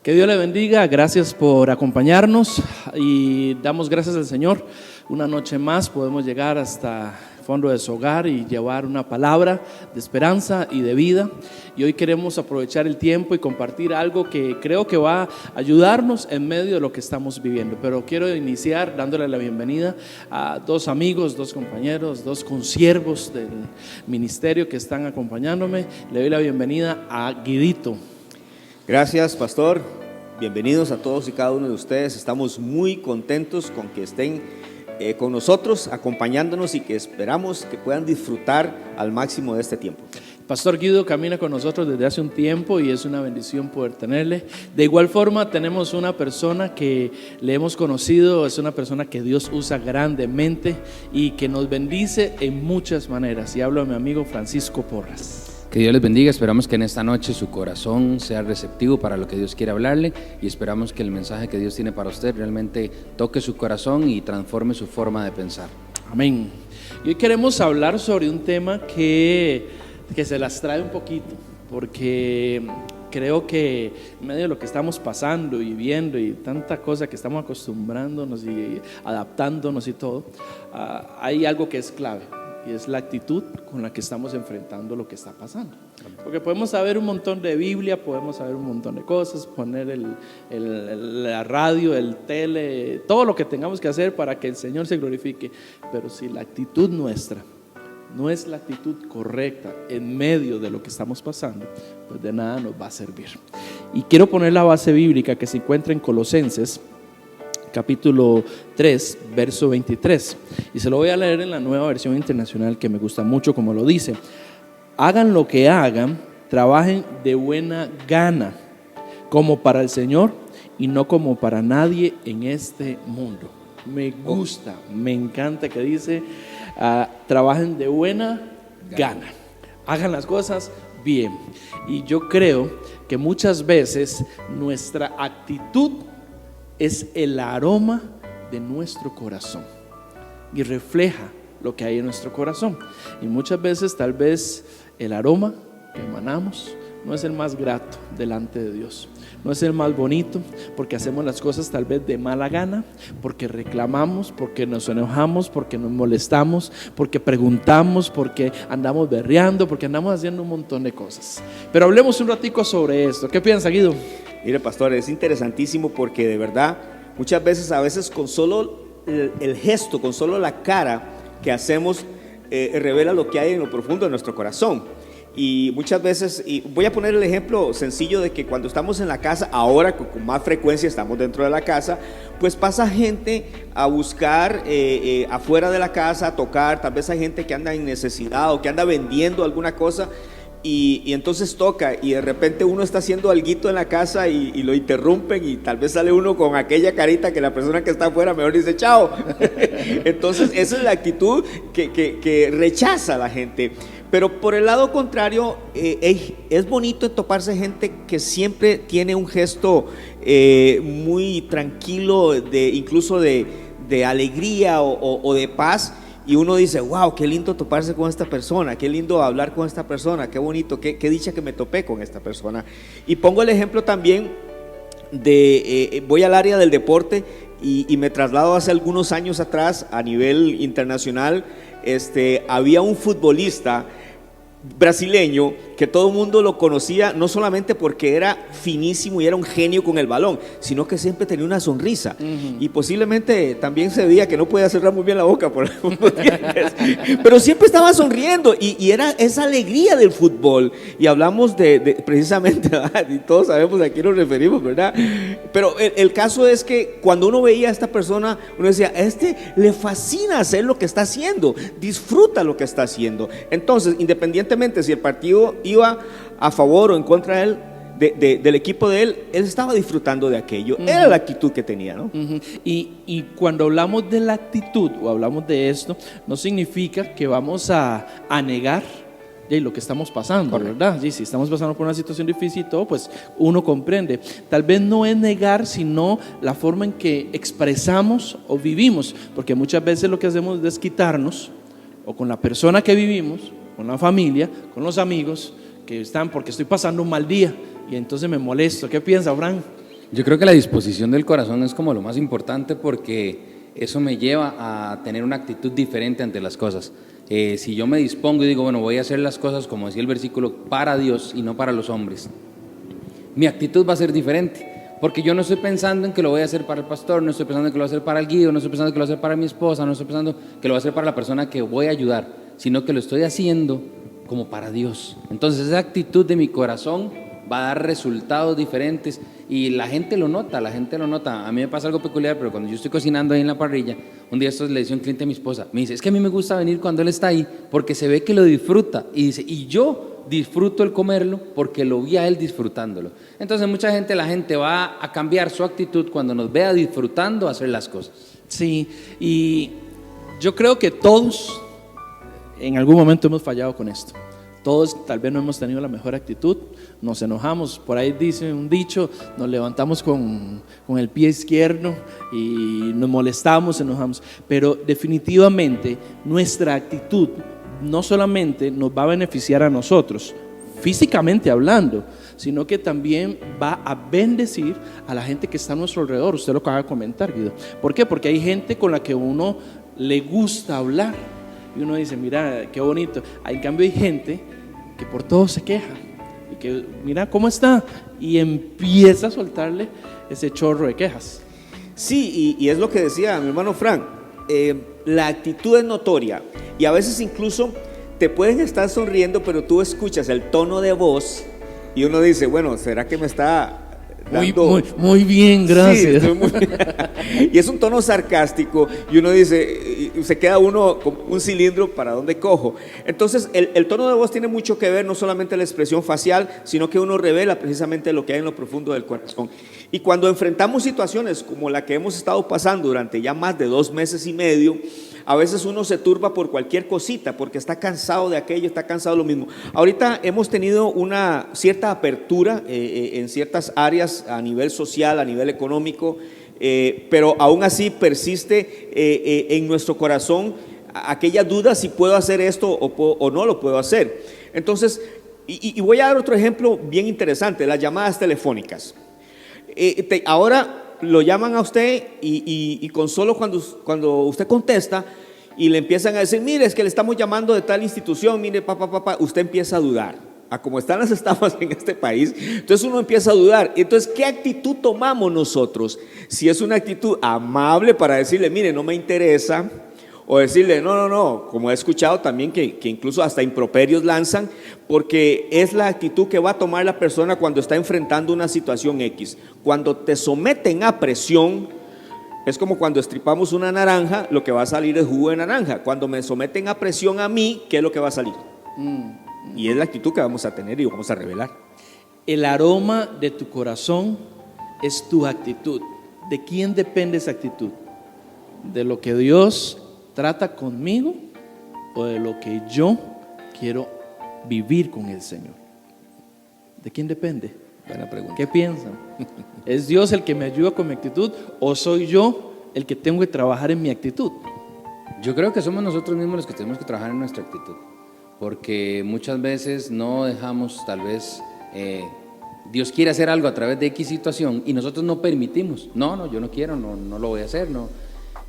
Que Dios le bendiga, gracias por acompañarnos y damos gracias al Señor. Una noche más podemos llegar hasta el fondo de su hogar y llevar una palabra de esperanza y de vida. Y hoy queremos aprovechar el tiempo y compartir algo que creo que va a ayudarnos en medio de lo que estamos viviendo. Pero quiero iniciar dándole la bienvenida a dos amigos, dos compañeros, dos consiervos del ministerio que están acompañándome. Le doy la bienvenida a Guidito. Gracias, pastor. Bienvenidos a todos y cada uno de ustedes. Estamos muy contentos con que estén con nosotros, acompañándonos, y que esperamos que puedan disfrutar al máximo de este tiempo. Pastor Guido camina con nosotros desde hace un tiempo y es una bendición poder tenerle. De igual forma tenemos una persona que le hemos conocido, es una persona que Dios usa grandemente y que nos bendice en muchas maneras. Y hablo de mi amigo Francisco Porras. Que Dios les bendiga, esperamos que en esta noche su corazón sea receptivo para lo que Dios quiere hablarle y esperamos que el mensaje que Dios tiene para usted realmente toque su corazón y transforme su forma de pensar. Amén. Y hoy queremos hablar sobre un tema que se las trae un poquito, porque creo que en medio de lo que estamos pasando y viendo y tanta cosa que estamos acostumbrándonos y adaptándonos y todo, hay algo que es clave. Y es la actitud con la que estamos enfrentando lo que está pasando. Porque podemos saber un montón de Biblia, podemos saber un montón de cosas, poner la radio, el tele, todo lo que tengamos que hacer para que el Señor se glorifique. Pero si la actitud nuestra no es la actitud correcta en medio de lo que estamos pasando, pues de nada nos va a servir. Y quiero poner la base bíblica que se encuentra en Colosenses capítulo 3, verso 23, y se lo voy a leer en la Nueva Versión Internacional, que me gusta mucho como lo dice: hagan lo que hagan, trabajen de buena gana, como para el Señor y no como para nadie en este mundo. Me gusta, me encanta que dice trabajen de buena gana, hagan las cosas bien. Y yo creo que muchas veces nuestra actitud es el aroma de nuestro corazón y refleja lo que hay en nuestro corazón. Y muchas veces tal vez el aroma que emanamos no es el más grato delante de Dios, no es el más bonito, porque hacemos las cosas tal vez de mala gana, porque reclamamos, porque nos enojamos, porque nos molestamos, porque preguntamos, porque andamos berreando, porque andamos haciendo un montón de cosas. Pero hablemos un ratico sobre esto. ¿Qué piensa, Guido? Mire, pastor, es interesantísimo porque de verdad muchas veces, a veces con solo el gesto, con solo la cara que hacemos, revela lo que hay en lo profundo de nuestro corazón. Y muchas veces, y voy a poner el ejemplo sencillo de que cuando estamos en la casa, ahora con más frecuencia estamos dentro de la casa, pues pasa gente a buscar afuera de la casa, a tocar. Tal vez hay gente que anda en necesidad o que anda vendiendo alguna cosa. Y entonces toca, y de repente uno está haciendo alguito en la casa y lo interrumpen, y tal vez sale uno con aquella carita que la persona que está afuera mejor dice chao. Entonces esa es la actitud que rechaza a la gente. Pero por el lado contrario, es bonito toparse gente que siempre tiene un gesto muy tranquilo, incluso de alegría o de paz. Y uno dice, wow, qué lindo toparse con esta persona, qué lindo hablar con esta persona, qué bonito, qué dicha que me topé con esta persona. Y pongo el ejemplo también voy al área del deporte y me traslado hace algunos años atrás a nivel internacional. Había un futbolista brasileño que todo el mundo lo conocía, no solamente porque era finísimo y era un genio con el balón, sino que siempre tenía una sonrisa. Y posiblemente también se veía que no podía cerrar muy bien la boca por algunos dientes, pero siempre estaba sonriendo, y era esa alegría del fútbol. Y hablamos de precisamente, ¿verdad? Y todos sabemos a quién nos referimos, ¿verdad? Pero el caso es que cuando uno veía a esta persona, uno decía, le fascina hacer lo que está haciendo, disfruta lo que está haciendo. Entonces, independientemente si el partido iba a favor o en contra de él, del equipo de él estaba disfrutando de aquello. Era la actitud que tenía, ¿no? Y cuando hablamos de la actitud o hablamos de esto, no significa que vamos a negar lo que estamos pasando. Correcto. ¿Verdad? Si estamos pasando por una situación difícil y todo, pues uno comprende. Tal vez no es negar, sino la forma en que expresamos o vivimos, porque muchas veces lo que hacemos es desquitarnos o con la persona que vivimos, con la familia, con los amigos que están, porque estoy pasando un mal día y entonces me molesto. ¿Qué piensa, Fran? Yo creo que la disposición del corazón es como lo más importante porque eso me lleva a tener una actitud diferente ante las cosas. Si yo me dispongo y digo, bueno, voy a hacer las cosas como decía el versículo, para Dios y no para los hombres, mi actitud va a ser diferente. Porque yo no estoy pensando en que lo voy a hacer para el pastor, no estoy pensando en que lo voy a hacer para el guío, no estoy pensando en que lo voy a hacer para mi esposa, no estoy pensando que lo voy a hacer para la persona que voy a ayudar, sino que lo estoy haciendo como para Dios. Entonces esa actitud de mi corazón va a dar resultados diferentes y la gente lo nota, A mí me pasa algo peculiar, pero cuando yo estoy cocinando ahí en la parrilla, un día esto le dice un cliente a mi esposa, me dice, es que a mí me gusta venir cuando él está ahí porque se ve que lo disfruta, y dice, y yo disfruto el comerlo porque lo vi a él disfrutándolo. Entonces la gente va a cambiar su actitud cuando nos vea disfrutando hacer las cosas. Sí, y yo creo que todos en algún momento hemos fallado con esto. Todos tal vez no hemos tenido la mejor actitud, nos enojamos, por ahí dice un dicho, nos levantamos con el pie izquierdo y nos molestamos, enojamos, pero definitivamente nuestra actitud no solamente nos va a beneficiar a nosotros, físicamente hablando, sino que también va a bendecir a la gente que está a nuestro alrededor. Usted lo acaba de comentar, Guido. ¿Por qué? Porque hay gente con la que uno le gusta hablar y uno dice, mira, qué bonito. En cambio hay gente que por todo se queja y que, mira, ¿cómo está? Y empieza a soltarle ese chorro de quejas. Sí, y es lo que decía mi hermano Frank, la actitud es notoria y a veces incluso te pueden estar sonriendo, pero tú escuchas el tono de voz y uno dice, bueno, ¿será que me está dando? Muy bien, gracias. Sí, muy bien. Y es un tono sarcástico y uno dice, se queda uno con un cilindro, ¿para dónde cojo? Entonces el tono de voz tiene mucho que ver, no solamente la expresión facial, sino que uno revela precisamente lo que hay en lo profundo del corazón. Y cuando enfrentamos situaciones como la que hemos estado pasando durante ya más de 2 meses y medio, a veces uno se turba por cualquier cosita, porque está cansado de aquello, está cansado de lo mismo. Ahorita hemos tenido una cierta apertura en ciertas áreas a nivel social, a nivel económico, pero aún así persiste en nuestro corazón aquella duda si puedo hacer esto o no lo puedo hacer. Entonces, y voy a dar otro ejemplo bien interesante, las llamadas telefónicas. Ahora lo llaman a usted y con solo cuando usted contesta y le empiezan a decir, mire, es que le estamos llamando de tal institución, mire, usted empieza a dudar. A como están las estafas en este país, entonces uno empieza a dudar. Entonces, ¿qué actitud tomamos nosotros? Si es una actitud amable para decirle, mire, no me interesa, o decirle, no, como he escuchado también que incluso hasta improperios lanzan, porque es la actitud que va a tomar la persona cuando está enfrentando una situación X. Cuando te someten a presión, es como cuando estripamos una naranja, lo que va a salir es jugo de naranja. Cuando me someten a presión a mí, ¿qué es lo que va a salir? Y es la actitud que vamos a tener y vamos a revelar. El aroma de tu corazón es tu actitud. ¿De quién depende esa actitud? ¿De lo que Dios trata conmigo o de lo que yo quiero vivir con el Señor? ¿De quién depende? Buena pregunta. ¿Qué piensan? ¿Es Dios el que me ayuda con mi actitud o soy yo el que tengo que trabajar en mi actitud? Yo creo que somos nosotros mismos los que tenemos que trabajar en nuestra actitud, porque muchas veces no dejamos, tal vez Dios quiere hacer algo a través de X situación y nosotros no permitimos. No, yo no quiero, no lo voy a hacer, no.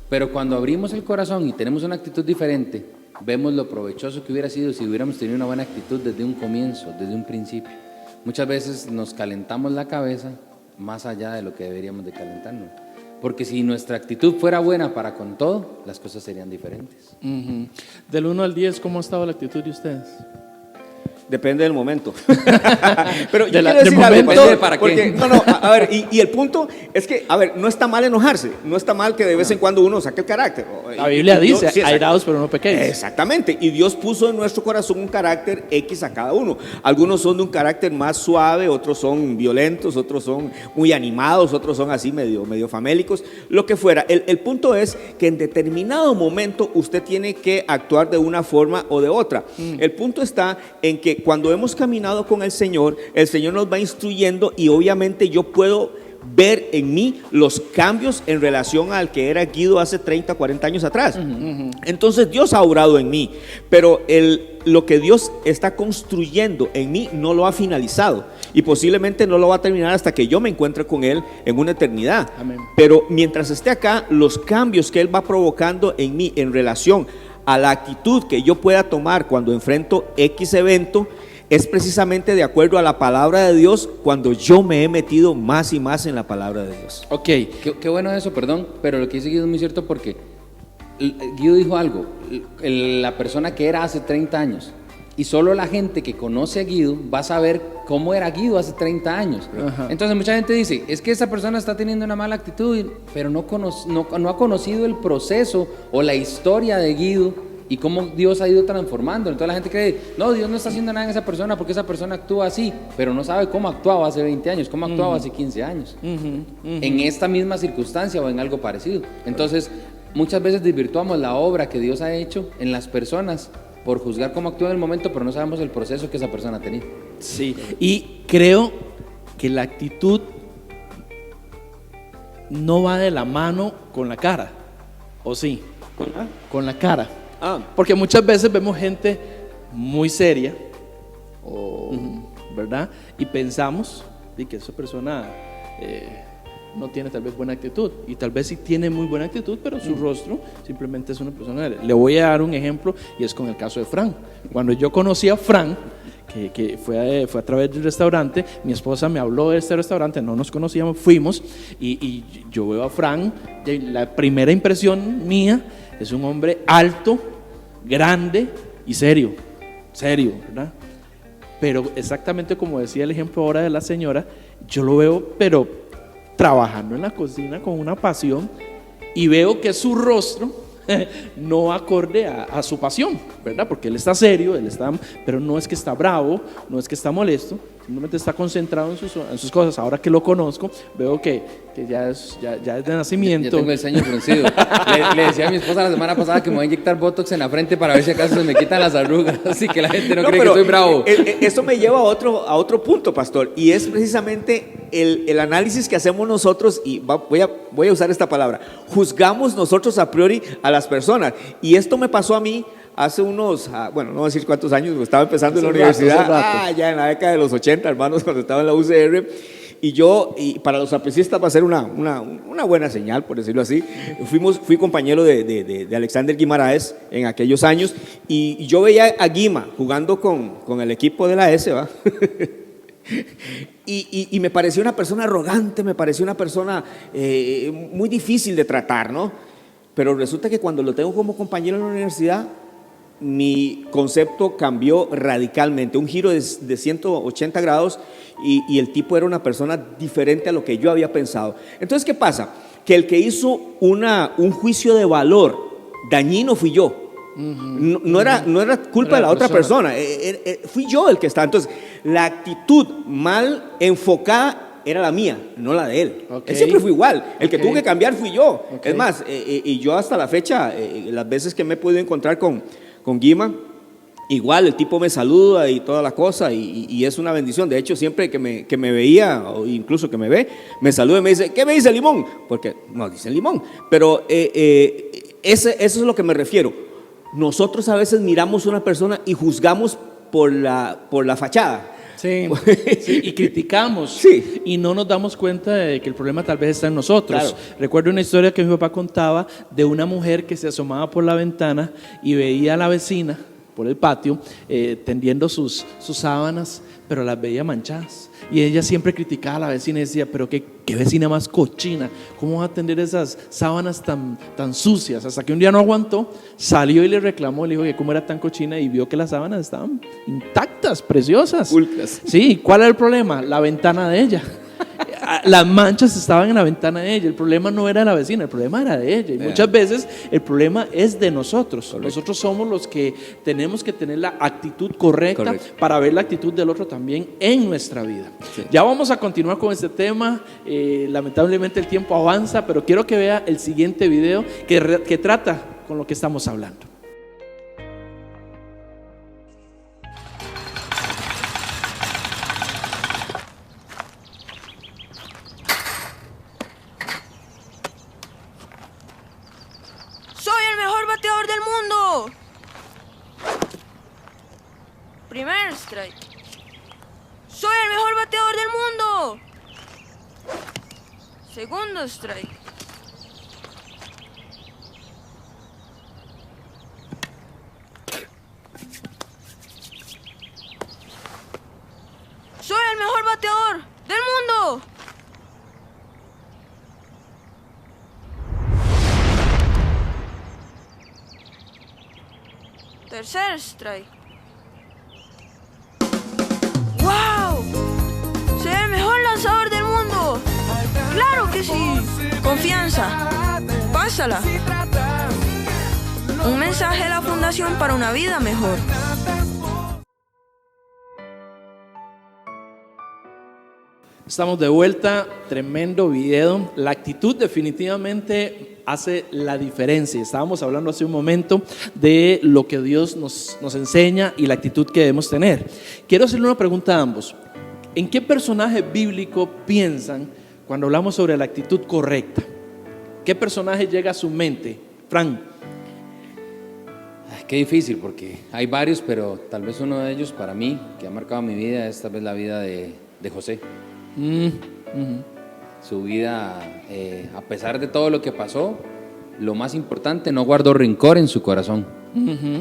Pero cuando abrimos el corazón y tenemos una actitud diferente, vemos lo provechoso que hubiera sido si hubiéramos tenido una buena actitud desde un comienzo, desde un principio. Muchas veces nos calentamos la cabeza más allá de lo que deberíamos de calentarnos, porque si nuestra actitud fuera buena para con todo, las cosas serían diferentes. Del 1 al 10, ¿cómo ha estado la actitud de ustedes? Depende del momento. Pero yo quiero decir algo, depende de para porque, qué. A ver, y el punto es que, a ver, no está mal enojarse, no está mal que de vez en cuando uno saque el carácter. La Biblia dice, sí, airados pero no pequeños. Exactamente, y Dios puso en nuestro corazón un carácter X a cada uno. Algunos son de un carácter más suave, otros son violentos, otros son muy animados, otros son así medio famélicos, lo que fuera. El punto es que en determinado momento usted tiene que actuar de una forma o de otra. El punto está en que cuando hemos caminado con el Señor nos va instruyendo y obviamente yo puedo ver en mí los cambios en relación al que era Guido hace 30, 40 años atrás. Entonces Dios ha obrado en mí, pero lo que Dios está construyendo en mí no lo ha finalizado y posiblemente no lo va a terminar hasta que yo me encuentre con Él en una eternidad. Amén. Pero mientras esté acá, los cambios que Él va provocando en mí en relación a la actitud que yo pueda tomar cuando enfrento X evento es precisamente de acuerdo a la palabra de Dios, cuando yo me he metido más y más en la palabra de Dios. Ok, Qué bueno eso, perdón, pero lo que dice Guido es muy cierto porque Guido dijo algo, la persona que era hace 30 años, y solo la gente que conoce a Guido va a saber cómo era Guido hace 30 años. Ajá. Entonces mucha gente dice, es que esa persona está teniendo una mala actitud, pero no ha conocido el proceso o la historia de Guido y cómo Dios ha ido transformando. Entonces la gente cree, no, Dios no está haciendo nada en esa persona porque esa persona actúa así, pero no sabe cómo actuaba hace 20 años, cómo actuaba hace 15 años, en esta misma circunstancia o en algo parecido. Entonces, muchas veces desvirtuamos la obra que Dios ha hecho en las personas por juzgar cómo actúa en el momento, pero no sabemos el proceso que esa persona ha tenido. sí, y creo que la actitud no va de la mano con la cara, ¿o sí? Con la cara. Porque muchas veces vemos gente muy seria, ¿verdad? Y pensamos que esa persona no tiene tal vez buena actitud. Y tal vez sí tiene muy buena actitud, pero su rostro simplemente es una persona. Le voy a dar un ejemplo y es con el caso de Fran. Cuando yo conocí a Fran, que fue a través del restaurante, mi esposa me habló de este restaurante, no nos conocíamos, fuimos y yo veo a Fran, y la primera impresión mía es un hombre alto, grande y serio, ¿verdad? Pero exactamente como decía el ejemplo ahora de la señora, yo lo veo, pero trabajando en la cocina con una pasión, y veo que su rostro no acorde a su pasión, ¿verdad? Porque él está serio, pero no es que está bravo, no es que está molesto, simplemente está concentrado en sus cosas. Ahora que lo conozco, veo que ya es de nacimiento. Yo tengo el ceño fruncido. Le decía a mi esposa la semana pasada que me voy a inyectar botox en la frente para ver si acaso se me quitan las arrugas, así que la gente no cree que estoy bravo. Eso me lleva a otro punto, pastor, y es precisamente el análisis que hacemos nosotros, y voy a usar esta palabra, juzgamos nosotros a priori a las personas, y esto me pasó a mí hace unos, bueno, no voy a decir cuántos años, estaba empezando en la universidad, ya en la década de los 80, hermanos, cuando estaba en la UCR, y para los aprecistas va a ser una buena señal, por decirlo así. Fui compañero de Alexander Guimaraes en aquellos años, y yo veía a Guima jugando con el equipo de la S, ¿va? Y me pareció una persona arrogante, me pareció una persona muy difícil de tratar, ¿no? Pero resulta que cuando lo tengo como compañero en la universidad, mi concepto cambió radicalmente, un giro de 180 grados, y el tipo era una persona diferente a lo que yo había pensado. Entonces, ¿qué pasa? Que el que hizo un juicio de valor dañino fui yo. No era culpa de la otra persona, fui yo el que estaba. Entonces, la actitud mal enfocada era la mía, no la de él. Él siempre fue igual, el que tuvo que cambiar fui yo. Es más, y yo hasta la fecha, las veces que me he podido encontrar con Guima, igual el tipo me saluda y toda la cosa, y es una bendición. De hecho, siempre que me veía, o incluso que me ve, me saluda y me dice, ¿qué me dice Limón? Porque no dice Limón, pero eso es lo que me refiero. Nosotros a veces miramos a una persona y juzgamos por la fachada. Sí, y criticamos, sí, y no nos damos cuenta de que el problema tal vez está en nosotros. Claro. Recuerdo una historia que mi papá contaba de una mujer que se asomaba por la ventana y veía a la vecina por el patio tendiendo sus sábanas, pero las veía manchadas. Y ella siempre criticaba a la vecina y decía, pero qué vecina más cochina, ¿cómo va a tender esas sábanas tan sucias? Hasta que un día no aguantó, salió y le reclamó, le dijo que cómo era tan cochina, y vio que las sábanas estaban intactas, preciosas. Pulcras. Sí, ¿cuál era el problema? La ventana de ella. Las manchas estaban en la ventana de ella. El problema no era de la vecina, el problema era de ella. Y muchas veces el problema es de nosotros. Correcto. Nosotros somos los que tenemos que tener la actitud correcta para ver la actitud del otro también en nuestra vida. Sí. Ya vamos a continuar con este tema. Lamentablemente el tiempo avanza, pero quiero que vea el siguiente video que trata con lo que estamos hablando. Primer strike. ¡Soy el mejor bateador del mundo! Segundo strike. ¡Soy el mejor bateador del mundo! Tercer strike. ¡Wow! ¡Soy el mejor lanzador del mundo! ¡Claro que sí! Confianza. Pásala. Un mensaje de la Fundación para una vida mejor. Estamos de vuelta, tremendo video. La actitud definitivamente hace la diferencia. Estábamos hablando hace un momento de lo que Dios nos enseña y la actitud que debemos tener. Quiero hacerle una pregunta a ambos. ¿En qué personaje bíblico piensan cuando hablamos sobre la actitud correcta? ¿Qué personaje llega a su mente? Fran. Ay, qué difícil, porque hay varios, pero tal vez uno de ellos para mí, que ha marcado mi vida, es tal vez la vida de José. Su vida, a pesar de todo lo que pasó, lo más importante, no guardó rencor en su corazón.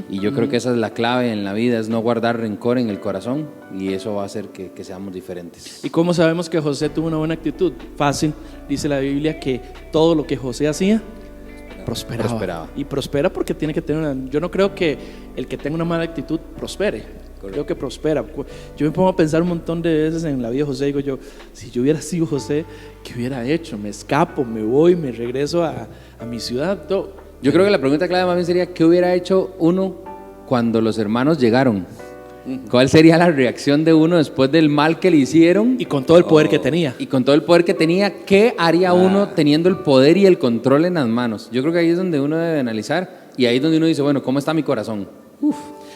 Y yo creo que esa es la clave en la vida, es no guardar rencor en el corazón, y eso va a hacer que seamos diferentes. ¿Y cómo sabemos que José tuvo una buena actitud? Fácil, dice la Biblia que todo lo que José hacía prosperaba. Y prospera porque tiene que tener una... Yo no creo que el que tenga una mala actitud prospere. Correcto. Creo que prospera. Yo me pongo a pensar un montón de veces en la vida de José. Digo yo, si yo hubiera sido José, ¿qué hubiera hecho? Me escapo, me voy, me regreso a mi ciudad, todo. Yo creo que la pregunta clave más bien sería, ¿qué hubiera hecho uno cuando los hermanos llegaron? ¿Cuál sería la reacción de uno después del mal que le hicieron? Y con todo el poder que tenía. Y con todo el poder que tenía, ¿qué haría uno teniendo el poder y el control en las manos? Yo creo que ahí es donde uno debe analizar, y ahí es donde uno dice, bueno, ¿cómo está mi corazón?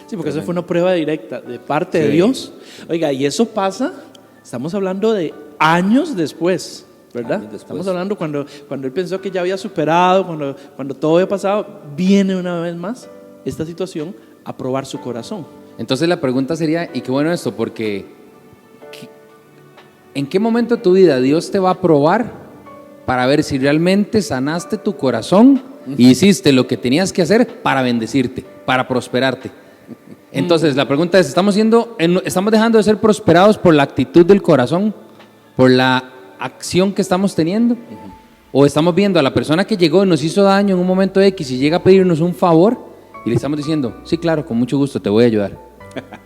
Sí, porque eso fue una prueba directa de parte de Dios. Oiga, y eso pasa, estamos hablando de años después, ¿verdad? Estamos hablando cuando él pensó que ya había superado, cuando todo había pasado, viene una vez más esta situación a probar su corazón. Entonces la pregunta sería, y qué bueno esto, porque ¿en qué momento de tu vida Dios te va a probar para ver si realmente sanaste tu corazón y hiciste lo que tenías que hacer para bendecirte, para prosperarte? Entonces la pregunta es, ¿estamos dejando de ser prosperados por la actitud del corazón, por la acción que estamos teniendo? ¿O estamos viendo a la persona que llegó y nos hizo daño en un momento X y llega a pedirnos un favor y le estamos diciendo, sí, claro, con mucho gusto te voy a ayudar,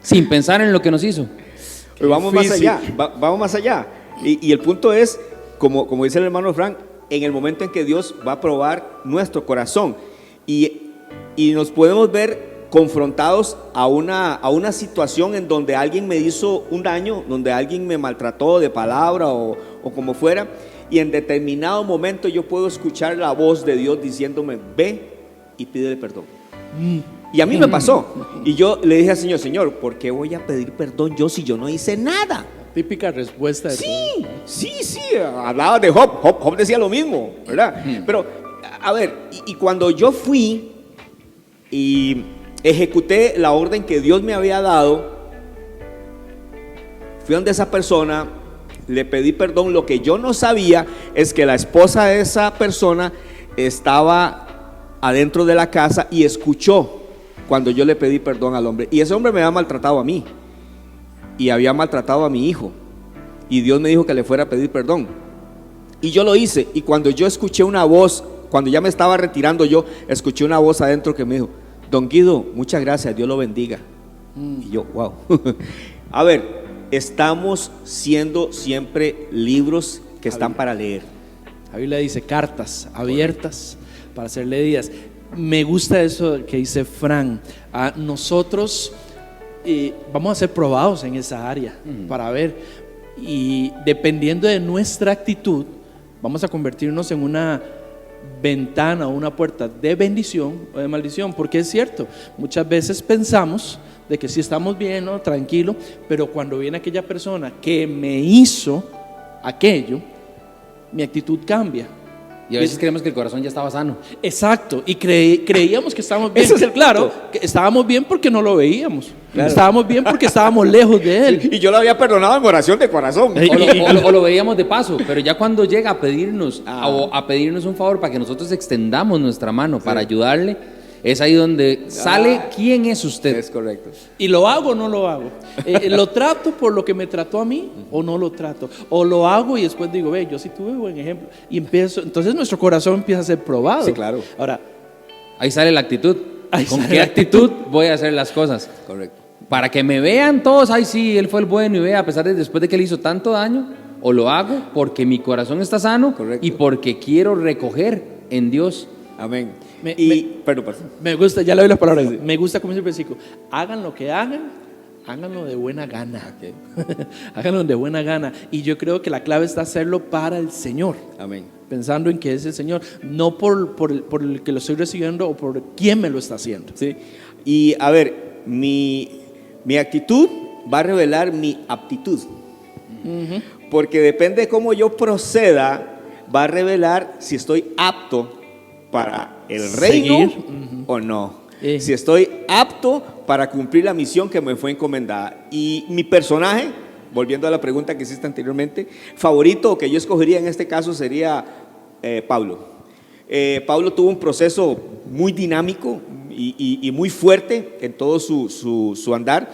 sin pensar en lo que nos hizo? Pero vamos más allá, vamos más allá. Y el punto es, como dice el hermano Frank, en el momento en que Dios va a probar nuestro corazón y nos podemos ver confrontados a una situación en donde alguien me hizo un daño, donde alguien me maltrató de palabra o como fuera, y en determinado momento yo puedo escuchar la voz de Dios diciéndome, ve y pídele perdón. Y a mí me pasó, y yo le dije al Señor, Señor, ¿por qué voy a pedir perdón yo si yo no hice nada? Típica respuesta de Sí, hablaba de Job decía lo mismo, ¿verdad? Pero, a ver, y cuando yo fui y ejecuté la orden que Dios me había dado, fui donde esa persona, le pedí perdón. Lo que yo no sabía es que la esposa de esa persona estaba adentro de la casa y escuchó cuando yo le pedí perdón al hombre, y ese hombre me había maltratado a mí y había maltratado a mi hijo, y Dios me dijo que le fuera a pedir perdón, y yo lo hice. Y cuando yo escuché una voz, cuando ya me estaba retirando, yo escuché una voz adentro que me dijo, don Guido, muchas gracias, Dios lo bendiga. Y yo, wow. A ver, estamos siendo siempre libros que están para leer. La Biblia dice cartas abiertas para ser leídas. Me gusta eso que dice Fran. Nosotros vamos a ser probados en esa área para ver, y dependiendo de nuestra actitud vamos a convertirnos en una ventana o una puerta de bendición o de maldición, porque es cierto, muchas veces pensamos de que sí estamos bien, ¿no? Tranquilo, pero cuando viene aquella persona que me hizo aquello, mi actitud cambia. Y a veces creemos que el corazón ya estaba sano. Exacto, y creíamos que estábamos bien. Ese es el Claro, punto. que estábamos bien porque no lo veíamos. Claro. Estábamos bien porque estábamos lejos de Él. Y yo lo había perdonado en oración de corazón. O lo veíamos de paso, pero ya cuando llega a pedirnos, o a pedirnos un favor para que nosotros extendamos nuestra mano para ayudarle, es ahí donde sale quién es usted. Es correcto. ¿Y lo hago o no lo hago? ¿Lo trato por lo que me trató a mí o no lo trato? ¿O lo hago y después digo, ve, yo sí tuve buen ejemplo? Y empiezo, entonces nuestro corazón empieza a ser probado. Sí, claro. Ahora, Ahí sale la actitud. Ahí ¿Con sale qué la actitud voy a hacer las cosas? Correcto. Para que me vean todos, ay sí, él fue el bueno y vea, a pesar de después de que le hizo tanto daño, o lo hago porque mi corazón está sano Correcto. y porque quiero recoger en Dios. Amén. Me- Perdón. me gusta, ya le doy las palabras, me gusta como dice el versículo, hagan lo que hagan, háganlo de buena gana. Háganlo de buena gana. Y yo creo que la clave está hacerlo para el Señor. Amén. Pensando en que es el Señor, no por el que lo estoy recibiendo o por quién me lo está haciendo. Sí. Y a ver, mi actitud va a revelar mi aptitud. Porque depende de cómo yo proceda, va a revelar si estoy apto para el reino Seguir. o no. Sí. Si estoy apto para cumplir la misión que me fue encomendada. Y mi personaje, volviendo a la pregunta que hiciste anteriormente, favorito o que yo escogería en este caso sería Pablo. Pablo tuvo un proceso muy dinámico y muy fuerte en todo su andar,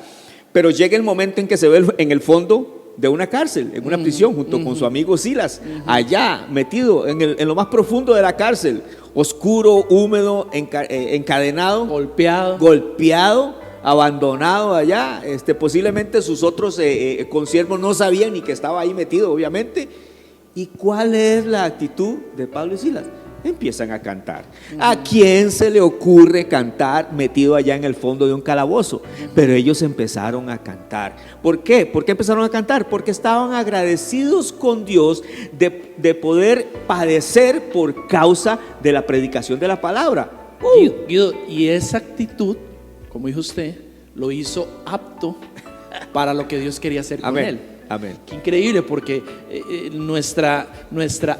pero llega el momento en que se ve en el fondo de una cárcel, en una prisión, junto con su amigo Silas, allá metido en lo más profundo de la cárcel, oscuro, húmedo, encadenado, golpeado, abandonado allá. Posiblemente sus otros consiervos no sabían ni que estaba ahí metido, obviamente. ¿Y cuál es la actitud de Pablo y Silas? Empiezan a cantar. ¿A quién se le ocurre cantar metido allá en el fondo de un calabozo? Pero ellos empezaron a cantar. ¿Por qué? ¿Por qué empezaron a cantar? Porque estaban agradecidos con Dios de poder padecer por causa de la predicación de la palabra. Guido, y esa actitud, como dijo usted, lo hizo apto para lo que Dios quería hacer con Amén. él. Amén. Qué increíble, porque nuestra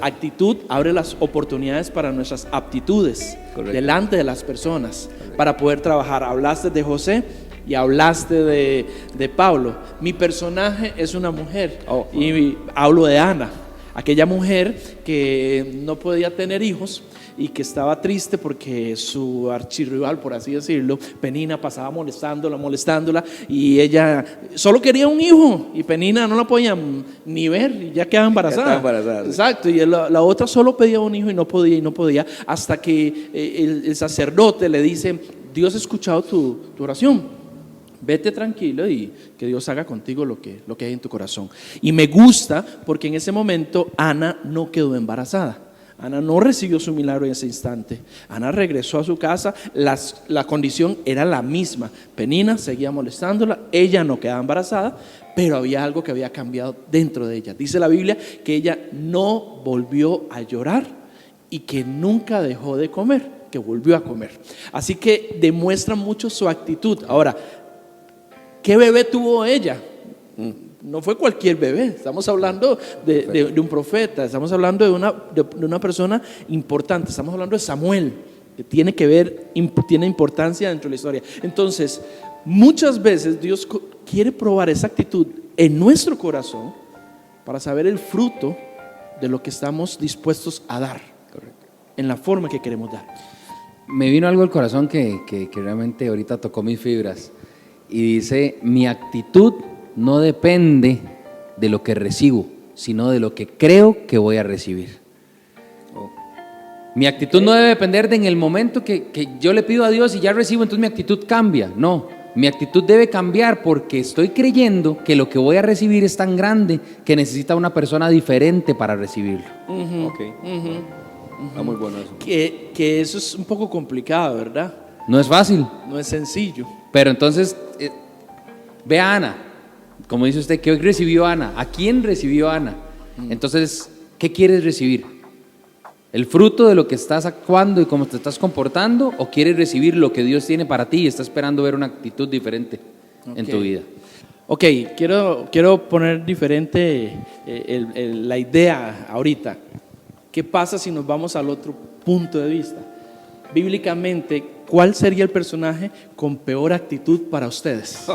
actitud abre las oportunidades para nuestras aptitudes. Correcto. Delante de las personas. Correcto. Para poder trabajar. Hablaste de José y hablaste de Pablo. Mi personaje es una mujer. Y hablo de Ana, aquella mujer que no podía tener hijos y que estaba triste porque su archirrival, por así decirlo, Penina, pasaba molestándola, y ella solo quería un hijo y Penina no la podía ni ver y ya quedaba embarazada. Exacto, y la otra solo pedía un hijo y no podía, hasta que el sacerdote le dice: Dios ha escuchado tu oración, vete tranquilo y que Dios haga contigo lo que hay en tu corazón. Y me gusta porque en ese momento Ana no quedó embarazada. Ana no recibió su milagro en ese instante. Ana regresó a su casa, la condición era la misma. Penina seguía molestándola, ella no quedaba embarazada, pero había algo que había cambiado dentro de ella. Dice la Biblia que ella no volvió a llorar y que nunca dejó de comer, que volvió a comer. Así que demuestra mucho su actitud. Ahora, ¿qué bebé tuvo ella? No fue cualquier bebé, estamos hablando de un profeta, estamos hablando de una persona importante, estamos hablando de Samuel, que tiene importancia dentro de la historia. Entonces, muchas veces Dios quiere probar esa actitud en nuestro corazón para saber el fruto de lo que estamos dispuestos a dar, en la forma que queremos dar. Me vino algo al corazón que realmente ahorita tocó mis fibras, y dice: mi actitud no depende de lo que recibo, sino de lo que creo que voy a recibir. Mi actitud no debe depender de en el momento que yo le pido a Dios y ya recibo, entonces mi actitud cambia. No, mi actitud debe cambiar porque estoy creyendo que lo que voy a recibir es tan grande que necesita una persona diferente para recibirlo. Está muy bueno eso. Que eso es un poco complicado, ¿verdad? No es fácil. No es sencillo. Pero entonces, ve a Ana, como dice usted, ¿qué recibió Ana? ¿A quién recibió Ana? Entonces, ¿qué quieres recibir? ¿El fruto de lo que estás actuando y cómo te estás comportando? ¿O quieres recibir lo que Dios tiene para ti y está esperando ver una actitud diferente en tu vida? Ok, quiero poner diferente la idea ahorita. ¿Qué pasa si nos vamos al otro punto de vista? Bíblicamente, ¿cuál sería el personaje con peor actitud para ustedes?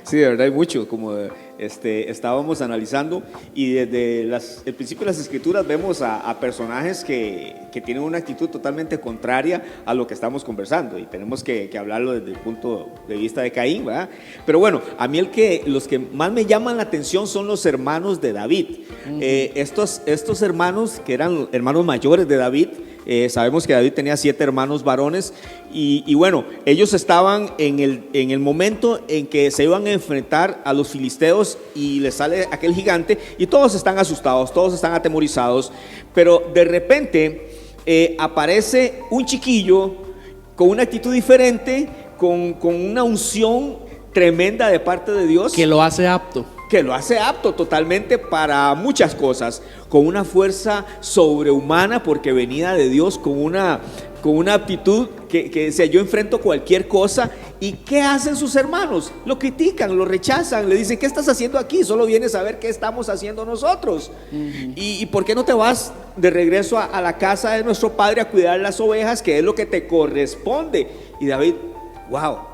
Sí, de verdad hay mucho, como estábamos analizando, y desde el principio de las escrituras vemos a personajes que tienen una actitud totalmente contraria a lo que estamos conversando, y tenemos que hablarlo desde el punto de vista de Caín, ¿verdad? Pero bueno, a mí los que más me llaman la atención son los hermanos de David. Estos hermanos, que eran hermanos mayores de David, sabemos que David tenía 7 hermanos varones, y bueno, ellos estaban en el momento en que se iban a enfrentar a los filisteos, y les sale aquel gigante, y todos están asustados, todos están atemorizados, pero de repente aparece un chiquillo con una actitud diferente, con una unción tremenda de parte de Dios, Que lo hace apto. que lo hace apto totalmente para muchas cosas, con una fuerza sobrehumana, porque venía de Dios, con una aptitud que decía: yo enfrento cualquier cosa. ¿Y qué hacen sus hermanos? Lo critican, lo rechazan, le dicen: ¿qué estás haciendo aquí? Solo vienes a ver qué estamos haciendo nosotros. ¿Y por qué no te vas de regreso a la casa de nuestro padre a cuidar las ovejas, que es lo que te corresponde? Y David, wow.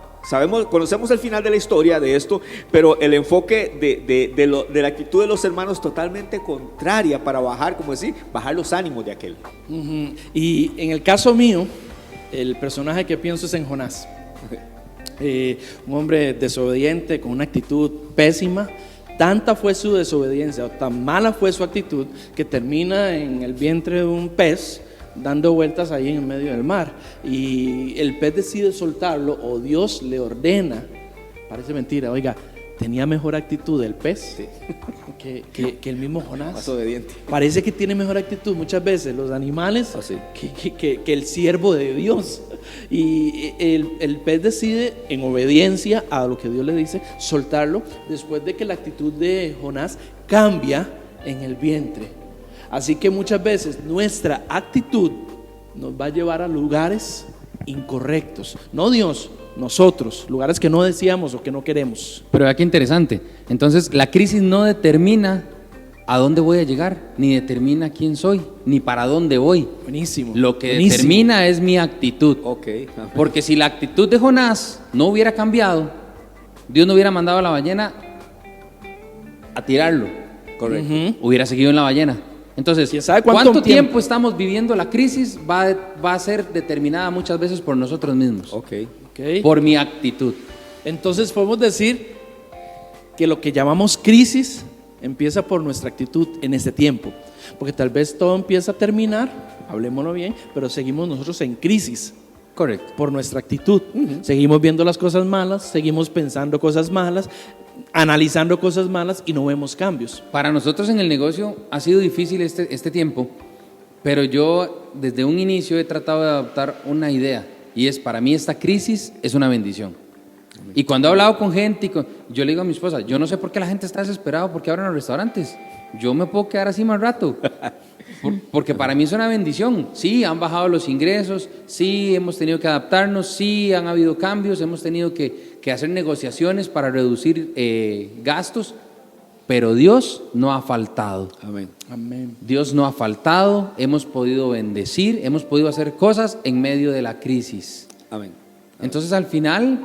Conocemos el final de la historia de esto, pero el enfoque de la actitud de los hermanos totalmente contraria para bajar los ánimos de aquel. Y en el caso mío, el personaje que pienso es en Jonás. Un hombre desobediente, con una actitud pésima. Tanta fue su desobediencia, o tan mala fue su actitud, que termina en el vientre de un pez, dando vueltas ahí en medio del mar, y el pez decide soltarlo, o Dios le ordena. Parece mentira, oiga, tenía mejor actitud el pez que el mismo Jonás. Más obediente. Parece que tiene mejor actitud muchas veces los animales que el siervo de Dios. Y el pez decide, en obediencia a lo que Dios le dice, soltarlo, después de que la actitud de Jonás cambia en el vientre. Así que muchas veces nuestra actitud nos va a llevar a lugares incorrectos. No Dios, nosotros, lugares que no deseamos o que no queremos. Pero vea qué interesante. Entonces, la crisis no determina a dónde voy a llegar, ni determina quién soy, ni para dónde voy. Buenísimo. Lo que Buenísimo. determina es mi actitud. Okay. Porque si la actitud de Jonás no hubiera cambiado, Dios no hubiera mandado a la ballena a tirarlo. Correcto. Hubiera seguido en la ballena. Entonces, ¿quién sabe ¿cuánto tiempo estamos viviendo la crisis? Va a ser determinada muchas veces por nosotros mismos. Okay. Por mi actitud. Entonces podemos decir que lo que llamamos crisis empieza por nuestra actitud en este tiempo, porque tal vez todo empieza a terminar, hablemoslo bien, pero seguimos nosotros en crisis. Correcto. Por nuestra actitud. Seguimos viendo las cosas malas, seguimos pensando cosas malas, analizando cosas malas, y no vemos cambios. Para nosotros en el negocio ha sido difícil este tiempo, pero yo desde un inicio he tratado de adoptar una idea, y es: para mí esta crisis es una bendición. Y cuando he hablado con gente, yo le digo a mi esposa: yo no sé por qué la gente está desesperada porque abren los restaurantes. Yo me puedo quedar así más rato. Porque para mí es una bendición. Sí, han bajado los ingresos, sí, hemos tenido que adaptarnos, sí, han habido cambios, hemos tenido que hacer negociaciones para reducir gastos, pero Dios no ha faltado. Amén. Amén. Dios no ha faltado, hemos podido bendecir, hemos podido hacer cosas en medio de la crisis. Amén. Entonces, al final,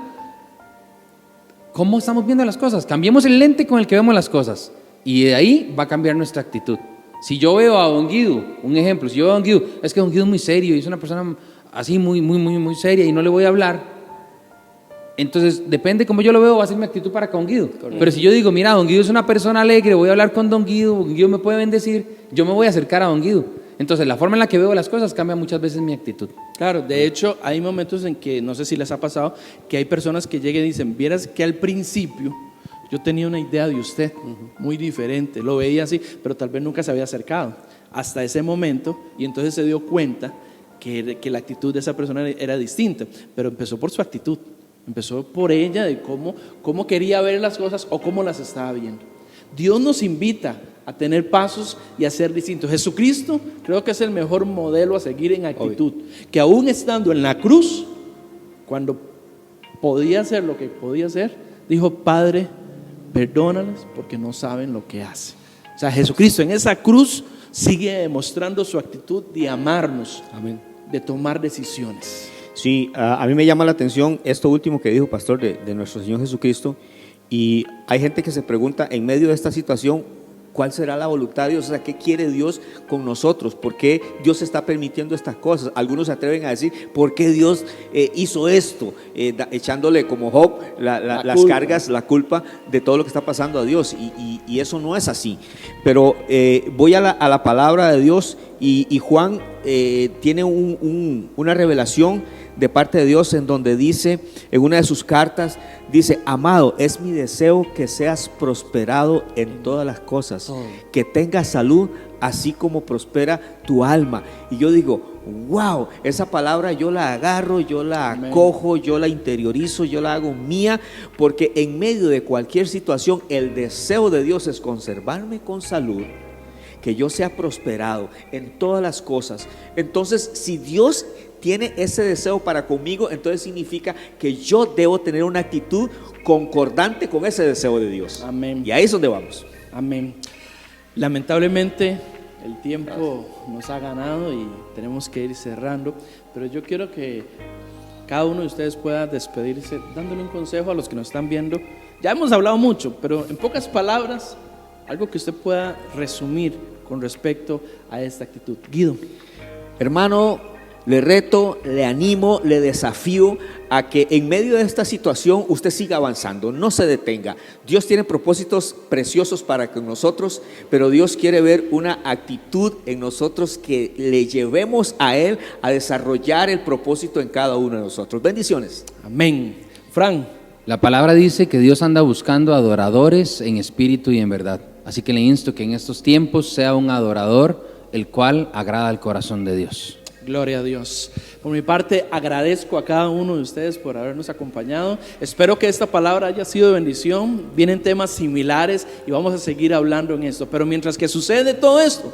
¿cómo estamos viendo las cosas? Cambiemos el lente con el que vemos las cosas, y de ahí va a cambiar nuestra actitud. Si yo veo a Don Guido, un ejemplo, si yo veo a Don Guido, es que Don Guido es muy serio y es una persona así muy seria y no le voy a hablar, entonces depende cómo yo lo veo, va a ser mi actitud para con Guido. Correcto. Pero si yo digo: mira, Don Guido es una persona alegre, voy a hablar con Don Guido me puede bendecir, yo me voy a acercar a Don Guido. Entonces la forma en la que veo las cosas cambia muchas veces mi actitud. Claro, de hecho hay momentos en que, no sé si les ha pasado, que hay personas que llegan y dicen: vieras que al principio yo tenía una idea de usted muy diferente, lo veía así, pero tal vez nunca se había acercado hasta ese momento, y entonces se dio cuenta que la actitud de esa persona era distinta, pero empezó por su actitud, empezó por ella, de cómo quería ver las cosas o cómo las estaba viendo. Dios nos invita a tener pasos y a ser distintos. Jesucristo creo que es el mejor modelo a seguir en actitud, que aún estando en la cruz, cuando podía hacer lo que podía hacer, dijo: Padre, perdónales porque no saben lo que hacen. O sea, Jesucristo en esa cruz sigue demostrando su actitud de amarnos, Amén. de tomar decisiones. Sí, a mí me llama la atención esto último que dijo pastor de nuestro Señor Jesucristo, y hay gente que se pregunta en medio de esta situación, ¿cuál será la voluntad de Dios? O sea, ¿qué quiere Dios con nosotros? ¿Por qué Dios está permitiendo estas cosas? Algunos se atreven a decir, ¿por qué Dios hizo esto? Echándole como Job las cargas, la culpa de todo lo que está pasando a Dios, y eso no es así. Pero voy a la palabra de Dios, y Juan tiene una revelación de parte de Dios en donde dice, en una de sus cartas, dice: amado, es mi deseo que seas prosperado en todas las cosas, que tengas salud, así como prospera tu alma. Y yo digo, wow, esa palabra yo la agarro, yo la acojo, yo la interiorizo, yo la hago mía, porque en medio de cualquier situación, el deseo de Dios es conservarme con salud, que yo sea prosperado en todas las cosas. Entonces, si Dios tiene ese deseo para conmigo, entonces significa que yo debo tener una actitud concordante con ese deseo de Dios. Amén. Y ahí es donde vamos. Amén. Lamentablemente el tiempo nos ha ganado y tenemos que ir cerrando, pero yo quiero que cada uno de ustedes pueda despedirse dándole un consejo a los que nos están viendo. Ya hemos hablado mucho, pero en pocas palabras, algo que usted pueda resumir con respecto a esta actitud. Guido. Hermano, le reto, le animo, le desafío a que en medio de esta situación usted siga avanzando, no se detenga. Dios tiene propósitos preciosos para con nosotros, pero Dios quiere ver una actitud en nosotros que le llevemos a Él a desarrollar el propósito en cada uno de nosotros. Bendiciones. Amén. Fran. La palabra dice que Dios anda buscando adoradores en espíritu y en verdad. Así que le insto que en estos tiempos sea un adorador, el cual agrada al corazón de Dios. Gloria a Dios. Por mi parte, agradezco a cada uno de ustedes por habernos acompañado. Espero que esta palabra haya sido de bendición. Vienen temas similares y vamos a seguir hablando en esto. Pero mientras que sucede todo esto,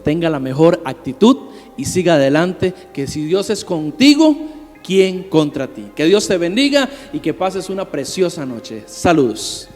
tenga la mejor actitud y siga adelante, que si Dios es contigo, ¿quién contra ti? Que Dios te bendiga y que pases una preciosa noche. Saludos.